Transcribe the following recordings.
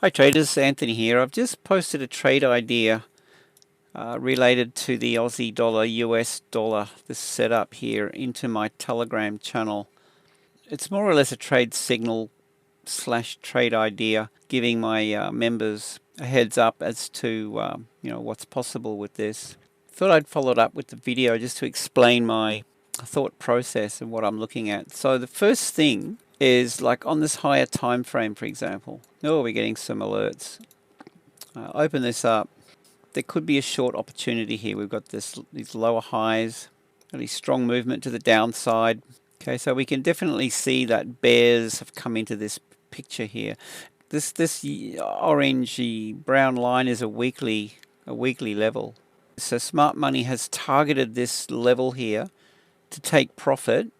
Hi traders, Anthony here. I've just posted a trade idea related to the Aussie dollar, US dollar, this setup here into my Telegram channel. It's more or less a trade signal slash trade idea, giving my members a heads up as to what's possible with this. Thought I'd follow it up with the video just to explain my thought process and what I'm looking at. So the first thing is, like on this higher time frame, for example. Oh, we're getting some alerts. Open this up. There could be a short opportunity here. We've got these lower highs, really strong movement to the downside. Okay, so we can definitely see that bears have come into this picture here. This orangey brown line is a weekly level. So smart money has targeted this level here to take profit.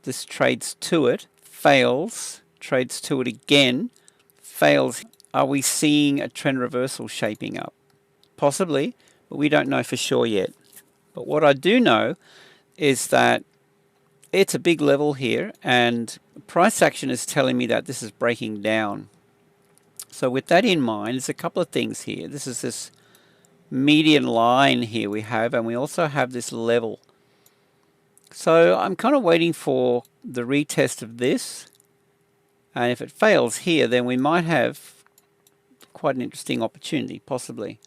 This trades to it, fails, trades to it again, fails. Are we seeing a trend reversal shaping up? Possibly, but we don't know for sure yet. But what I do know is that it's a big level here, and price action is telling me that this is breaking down. So with that in mind, there's a couple of things here. This is this median line here we have, and we also have this level. So I'm kind of waiting for the retest of this, and if it fails here, then we might have quite an interesting opportunity, possibly.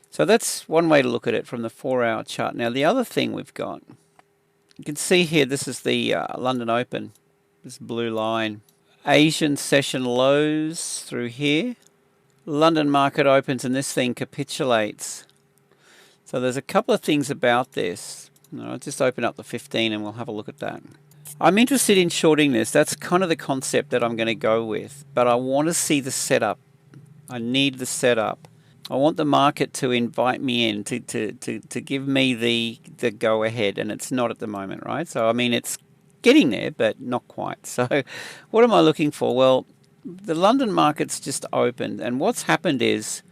So that's one way to look at it from the 4-hour chart. Now the other thing we've got, you can see here, this is the London Open, this blue line. Asian session lows through here. London market opens and this thing capitulates. So there's a couple of things about this. I'll just open up the 15 and we'll have a look at that. I'm interested in shorting this. That's kind of the concept that I'm going to go with. But I want to see the setup. I need the setup. I want the market to invite me in, to give me the go ahead, and it's not at the moment, right? So I mean, it's getting there, but not quite. So what am I looking for? Well, the London market's just opened, and what's happened is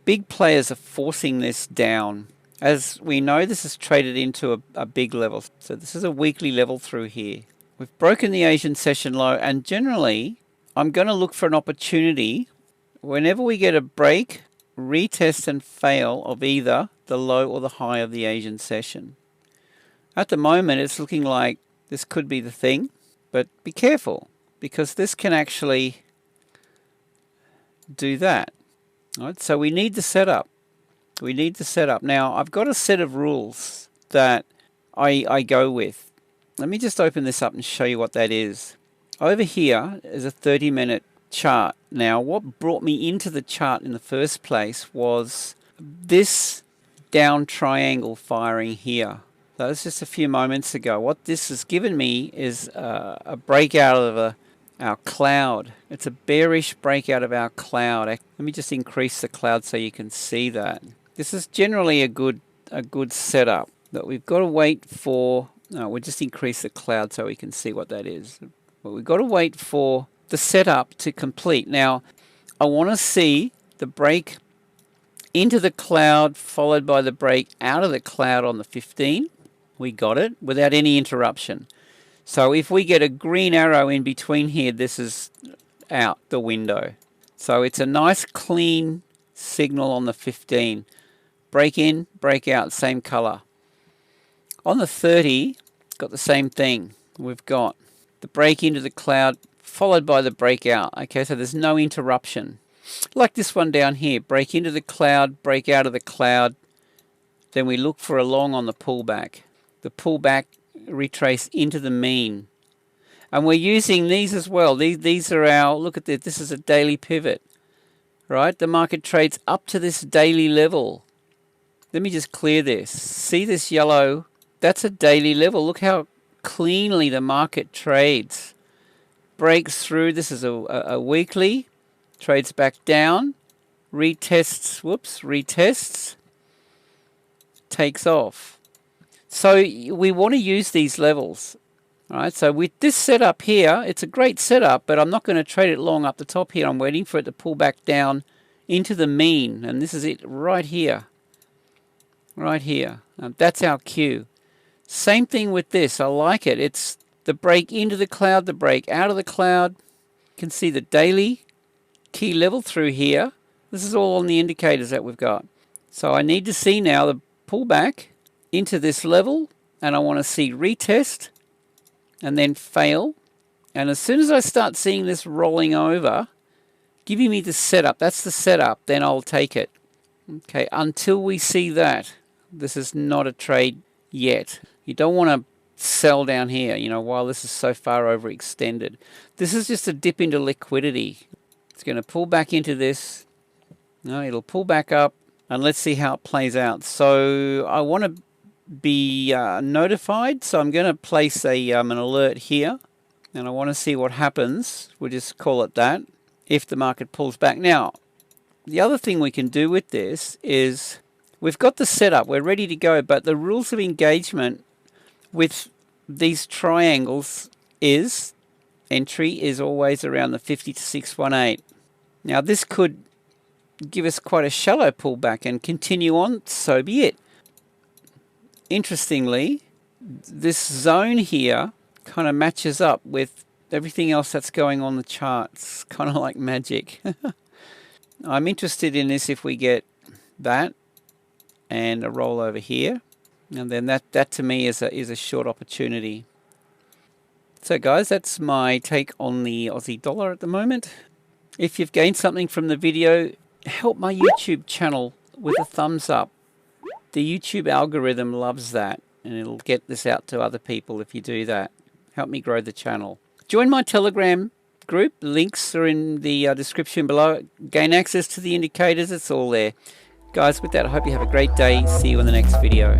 big players are forcing this down. As we know, this is traded into a big level. So this is a weekly level through here. We've broken the Asian session low, and generally I'm going to look for an opportunity whenever we get a break, retest and fail of either the low or the high of the Asian session. At the moment it's looking like this could be the thing, but be careful, because this can actually do that. All right, so we need the setup. We need the setup. Now I've got a set of rules that I go with. Let me just open this up and show you what that is. Over here is a 30-minute chart. Now what brought me into the chart in the first place was this down triangle firing here. That was just a few moments ago. What this has given me is a breakout of our cloud. It's a bearish breakout of our cloud. Let me just increase the cloud so you can see that. This is generally a good setup, but we've got to wait for, no, we'll just increase the cloud so we can see what that is. But we've got to wait for the setup to complete. Now I want to see the break into the cloud followed by the break out of the cloud on the 15. We got it without any interruption. So if we get a green arrow in between here, this is out the window. So it's a nice clean signal on the 15. Break in, break out, same color. On the 30, got the same thing. We've got the break into the cloud followed by the breakout. Okay, so there's no interruption. Like this one down here, break into the cloud, break out of the cloud. Then we look for a long on the pullback. The pullback, retrace into the mean. And we're using these as well. These are our, look at this, this is a daily pivot. Right, the market trades up to this daily level. Let me just clear this. See this yellow? That's a daily level. Look how cleanly the market trades. Breaks through, this is a weekly, trades back down, retests, retests, takes off. So we want to use these levels. All right, so with this setup here, it's a great setup, but I'm not going to trade it long up the top here. I'm waiting for it to pull back down into the mean, and this is it right here. Right here. That's our cue. Same thing with this. I like it. It's the break into the cloud, the break out of the cloud. You can see the daily key level through here. This is all on the indicators that we've got. So I need to see now the pullback into this level, and I want to see retest and then fail. And as soon as I start seeing this rolling over, giving me the setup, that's the setup, then I'll take it. Okay, until we see that, this is not a trade yet. You don't want to sell down here, you know, while this is so far overextended. This is just a dip into liquidity. It's going to pull back into this. No, it'll pull back up, and let's see how it plays out. So I want to be notified, so I'm going to place an alert here, and I want to see what happens. We'll just call it that, if the market pulls back. Now, the other thing we can do with this is we've got the setup, we're ready to go, but the rules of engagement with these triangles is entry is always around the 50 to 618. Now this could give us quite a shallow pullback and continue on, so be it. Interestingly, this zone here kind of matches up with everything else that's going on the charts, kind of like magic. I'm interested in this if we get that and a roll over here, and then that to me is a short opportunity. So guys, that's my take on the Aussie dollar at the moment. If you've gained something from the video, help my YouTube channel with a thumbs up. The YouTube algorithm loves that, and it'll get this out to other people if you do that. Help me grow the channel. Join my Telegram group. Links are in the description below. Gain access to the indicators. It's all there. Guys, with that, I hope you have a great day. See you in the next video.